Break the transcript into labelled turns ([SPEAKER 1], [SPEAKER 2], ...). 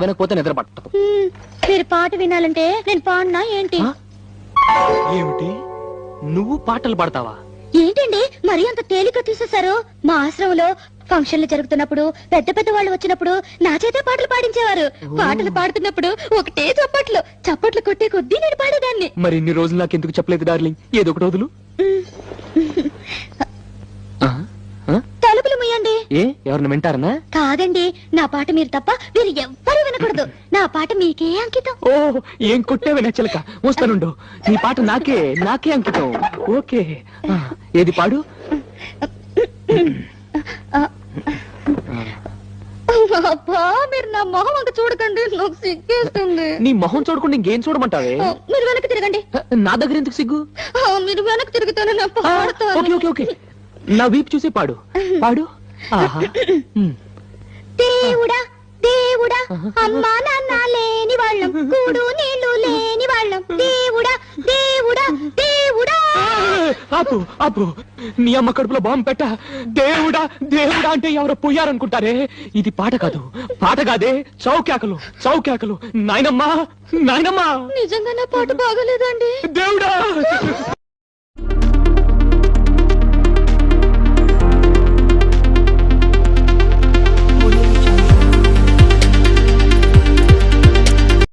[SPEAKER 1] వినకపోతే నిద్ర పట్టదు.
[SPEAKER 2] మీరు పాట వినాలంటే నేను పాడినా ఏంటి?
[SPEAKER 1] ఏమిటి నువ్వు పాటలు పాడతావా?
[SPEAKER 2] ఏంటండి మరీ అంత తేలిక తీసేశారు? మా ఆశ్రమంలో ఫంక్షన్లు జరుగుతున్నప్పుడు పెద్ద పెద్ద వాళ్ళు వచ్చినప్పుడు నా చేతే పాటలు పాడించేవారు. పాటలు పాడుతున్నప్పుడు ఒకటే చప్పట్లు చప్పట్లు కొట్టే కొద్దీ నేను పాడేదాన్ని.
[SPEAKER 1] మరి ఇన్ని రోజులు నాకు ఎందుకు చెప్పలేదు డార్లింగ్? ఏదో ఒక రోజులు
[SPEAKER 2] తలుపులు ముయ్యండి.
[SPEAKER 1] ఏ ఎవరిని వింటారనా?
[SPEAKER 2] కాదండి, నా పాట మీరు తప్ప మీరు ఎవ్వరూ వినకూడదు. నా పాట మీకే అంకితం.
[SPEAKER 1] ఓ ఏం కొట్టేవే నచ్చలక. వస్తానుండు, నీ పాట నాకే అంకితం. ఓకే, ఏది పాడు.
[SPEAKER 2] అబ్బా మీరు నా మొహం అంక చూడకండి, నాకు సిగ్గేస్తుంది.
[SPEAKER 1] నీ మొహం చూడకుండా ఇంకేం చూడమంటావే?
[SPEAKER 2] మీరు వెనక్కి తిరగండి.
[SPEAKER 1] నా దగ్గర ఎందుకు సిగ్గు?
[SPEAKER 2] మీరు వెనక్కి తిరుగుతాను నా పాడతాను.
[SPEAKER 1] ఓకే ఓకే ఓకే, నా వీపు చూసి పాడు పాడు. ఆహా.
[SPEAKER 2] దేవుడా దేవుడా అమ్మా నాన్న లేని వాళ్ళం, కూడు నీళ్లు లేని వాళ్ళం, దేవుడా దేవుడా దేవుడా.
[SPEAKER 1] ఆపు ఆపు, నీ అమ్మ కడుపులో బాంబు పెట్ట. దేవుడా దేవుడా అంటే ఎవరో పోయారనుకుంటారే. ఇది పాట కాదు, పాట కాదే, చౌకేకలు చౌకేకలు. నాయనమ్మా నాయనమ్మా,
[SPEAKER 2] నిజంగా నా పాట బాగలేదండి.
[SPEAKER 1] దేవుడా